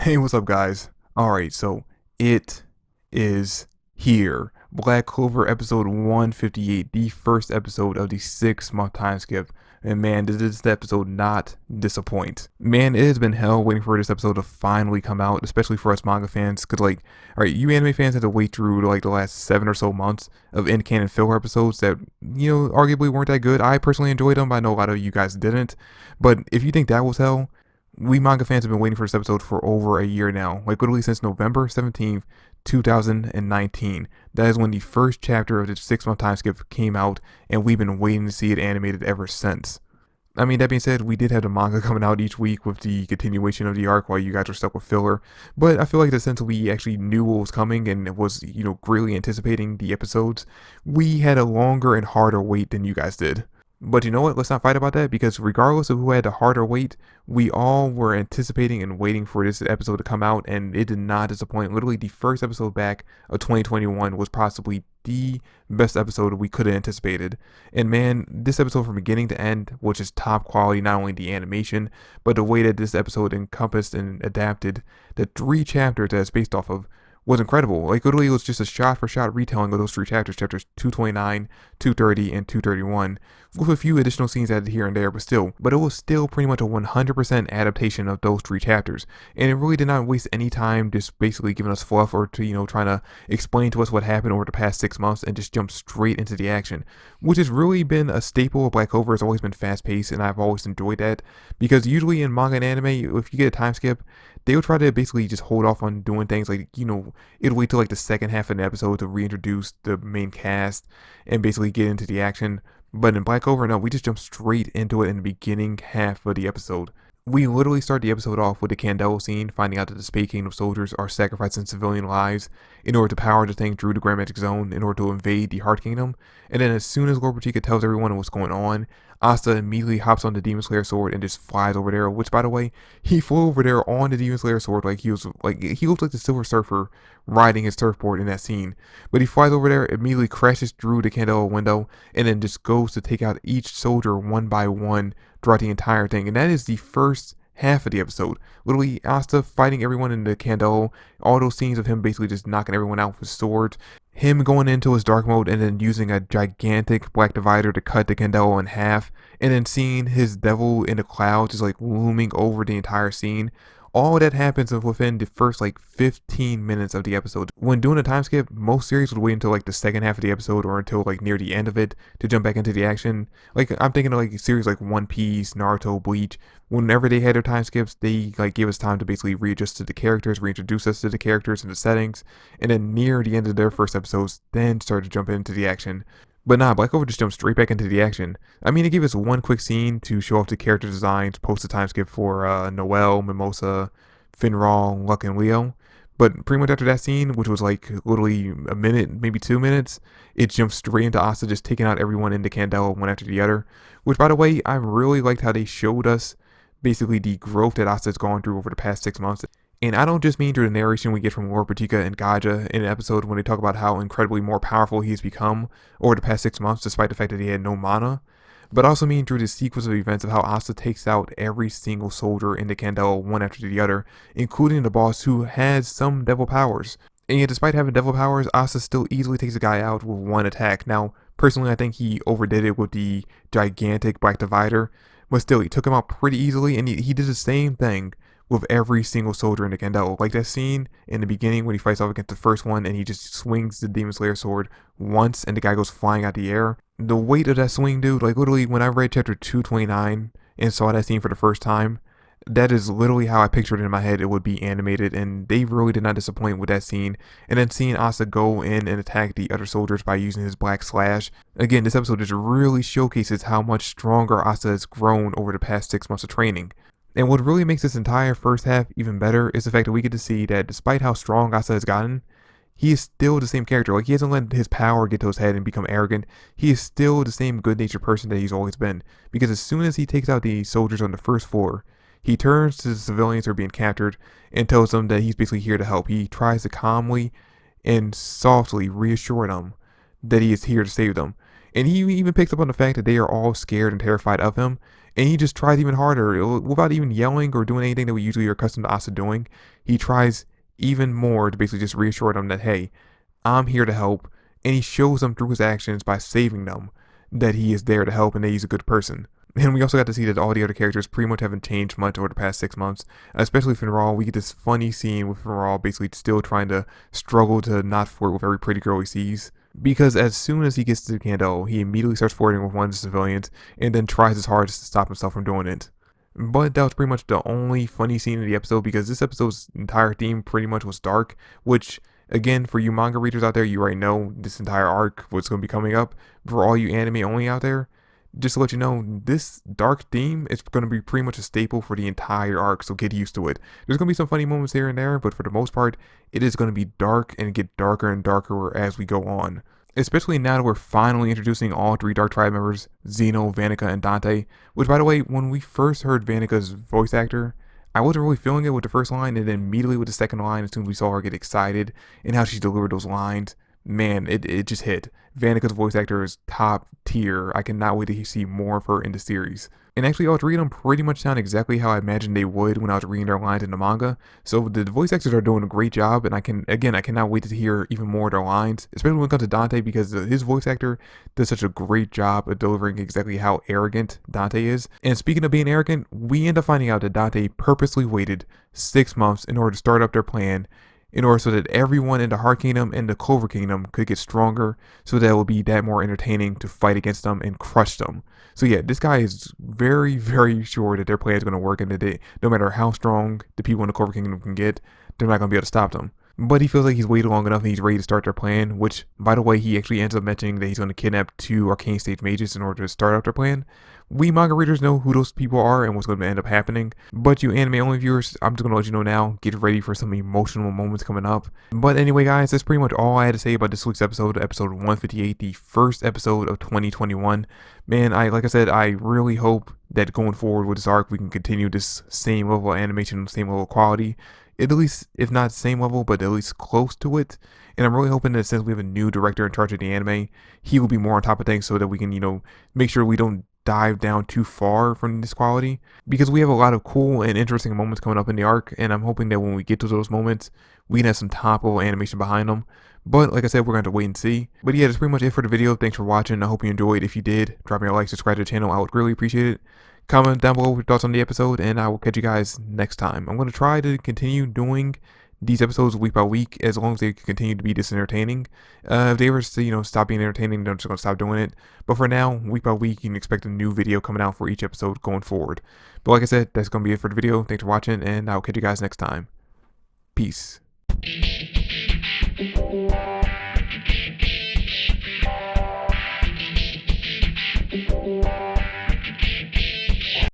Hey, what's up, guys? Alright, so it is here. Black Clover episode 158, the first episode of the 6 month time skip. And man, did this episode not disappoint. Man, it has been hell waiting for this episode to finally come out, especially for us manga fans. Cause alright, you anime fans had to wait through like the last 7 or so months of in-canon filler episodes that, arguably weren't that good. I personally enjoyed them, but I know a lot of you guys didn't. But if you think that was hell, we manga fans have been waiting for this episode for over a year now, like literally since November 17th, 2019. That is when the first chapter of the 6 month time skip came out, and we've been waiting to see it animated ever since. I mean, that being said, we did have the manga coming out each week with the continuation of the arc while you guys were stuck with filler, but I feel like since we actually knew what was coming and was, greatly anticipating the episodes, we had a longer and harder wait than you guys did. But you know what? Let's not fight about that, because regardless of who had the harder wait, we all were anticipating and waiting for this episode to come out, and it did not disappoint. Literally, the first episode back of 2021 was possibly the best episode we could have anticipated. And man, this episode from beginning to end was just top quality, not only the animation, but the way that this episode encompassed and adapted the 3 chapters that it's based off of was incredible. Like, literally, it was just a shot-for-shot retelling of those 3 chapters, chapters 229, 230, and 231, with a few additional scenes added here and there, but it was still pretty much a 100% adaptation of those 3 chapters, and it really did not waste any time just basically giving us fluff or to, trying to explain to us what happened over the past 6 months and just jump straight into the action, which has really been a staple of Black Clover. It's always been fast-paced, and I've always enjoyed that, because usually in manga and anime, if you get a time skip, they would try to basically just hold off on doing things like, it'll wait till like the second half of the episode to reintroduce the main cast and basically get into the action. But in Black Clover, no, we just jump straight into it in the beginning half of the episode. We literally start the episode off with the Candelo scene, finding out that the Space Kingdom soldiers are sacrificing civilian lives in order to power the thing through the Grand Magic Zone in order to invade the Heart Kingdom. And then as soon as Lord Pratika tells everyone what's going on, Asta immediately hops on the Demon Slayer sword and just flies over there, which, by the way, he flew over there on the Demon Slayer sword like he looked like the Silver Surfer riding his surfboard in that scene. But he flies over there, immediately crashes through the Candelo window, and then just goes to take out each soldier one by one throughout the entire thing. And that is the first half of the episode. Literally, Asta fighting everyone in the Candelo, all those scenes of him basically just knocking everyone out with swords, him going into his dark mode and then using a gigantic black divider to cut the Candelo in half, and then seeing his devil in the clouds just like looming over the entire scene. All that happens within the first 15 minutes of the episode. When doing a time skip, most series would wait until the second half of the episode or until near the end of it to jump back into the action. I'm thinking of series like One Piece, Naruto, Bleach. Whenever they had their time skips, they gave us time to basically readjust to the characters, reintroduce us to the characters and the settings, and then near the end of their first episodes, then start to jump into the action. But nah, Black Clover just jumped straight back into the action. I mean, it gave us one quick scene to show off the character designs, post the time skip for Noelle, Mimosa, Finral, Luck, and Leo. But pretty much after that scene, which was literally a minute, maybe 2 minutes, it jumped straight into Asta just taking out everyone in the Candelo one after the other. Which, by the way, I really liked how they showed us basically the growth that Asta's gone through over the past 6 months. And I don't just mean through the narration we get from Lord Pratika and Gaja in an episode when they talk about how incredibly more powerful he's become over the past 6 months, despite the fact that he had no mana, but I also mean through the sequence of events of how Asta takes out every single soldier in the Candelo one after the other, including the boss who has some devil powers. And yet, despite having devil powers, Asta still easily takes a guy out with one attack. Now, personally, I think he overdid it with the gigantic black divider, but still, he took him out pretty easily, and he did the same thing with every single soldier in the Candelo. Like that scene in the beginning when he fights off against the first one and he just swings the Demon Slayer sword once and the guy goes flying out the air. The weight of that swing, dude, literally when I read chapter 229 and saw that scene for the first time, that is literally how I pictured it in my head it would be animated, and they really did not disappoint with that scene. And then seeing Asta go in and attack the other soldiers by using his black slash. Again, this episode just really showcases how much stronger Asta has grown over the past 6 months of training. And what really makes this entire first half even better is the fact that we get to see that despite how strong Asta has gotten, he is still the same character. He hasn't let his power get to his head and become arrogant. He is still the same good-natured person that he's always been. Because as soon as he takes out the soldiers on the first floor, he turns to the civilians who are being captured and tells them that he's basically here to help. He tries to calmly and softly reassure them that he is here to save them. And he even picks up on the fact that they are all scared and terrified of him, and he just tries even harder, without even yelling or doing anything that we usually are accustomed to Asta doing. He tries even more to basically just reassure them that, hey, I'm here to help, and he shows them through his actions by saving them that he is there to help and that he's a good person. And we also got to see that all the other characters pretty much haven't changed much over the past 6 months, especially Finral. We get this funny scene with Finral basically still trying to struggle to not flirt with every pretty girl he sees. Because as soon as he gets to Candle, he immediately starts flirting with one of the civilians and then tries his hardest to stop himself from doing it. But that was pretty much the only funny scene in the episode, because this episode's entire theme pretty much was dark, which, again, for you manga readers out there, you already know this entire arc, what's going to be coming up. For all you anime only out there, just to let you know, this dark theme is going to be pretty much a staple for the entire arc, so get used to it. There's going to be some funny moments here and there, but for the most part, it is going to be dark and get darker and darker as we go on. Especially now that we're finally introducing all 3 Dark Tribe members, Zeno, Vanica, and Dante, which, by the way, when we first heard Vanica's voice actor, I wasn't really feeling it with the first line, and then immediately with the second line, as soon as we saw her get excited and how she delivered those lines, man, it just hit. Vanica's voice actor is top tier. I cannot wait to see more of her in the series. And actually, all 3 of them pretty much sound exactly how I imagined they would when I was reading their lines in the manga. So the voice actors are doing a great job, and I cannot wait to hear even more of their lines, especially when it comes to Dante, because his voice actor does such a great job of delivering exactly how arrogant Dante is. And speaking of being arrogant, we end up finding out that Dante purposely waited 6 months in order to start up their plan, in order so that everyone in the Heart Kingdom and the Clover Kingdom could get stronger, so that it would be that more entertaining to fight against them and crush them. So yeah, this guy is very, very sure that their plan is going to work, and that no matter how strong the people in the Clover Kingdom can get, they're not going to be able to stop them. But he feels like he's waited long enough and he's ready to start their plan, which, by the way, he actually ends up mentioning that he's going to kidnap 2 arcane stage mages in order to start out their plan. We manga readers know who those people are and what's going to end up happening, but you anime only viewers, I'm just going to let you know now, get ready for some emotional moments coming up. But anyway guys, that's pretty much all I had to say about this week's episode 158, the first episode of 2021. Man, like I said, I really hope that going forward with this arc, we can continue this same level of animation, same level of quality. At least, if not same level, but at least close to it. And I'm really hoping that since we have a new director in charge of the anime, he will be more on top of things so that we can, make sure we don't dive down too far from this quality. Because we have a lot of cool and interesting moments coming up in the arc, and I'm hoping that when we get to those moments, we can have some top level animation behind them. But like I said, we're going to wait and see. But yeah, that's pretty much it for the video. Thanks for watching. I hope you enjoyed. If you did, drop me a like, subscribe to the channel. I would really appreciate it. Comment down below your thoughts on the episode, and I will catch you guys next time. I'm going to try to continue doing these episodes week by week, as long as they continue to be this entertaining. If they ever, stop being entertaining, then I'm just going to stop doing it. But for now, week by week, you can expect a new video coming out for each episode going forward. But like I said, that's going to be it for the video. Thanks for watching, and I'll catch you guys next time. Peace.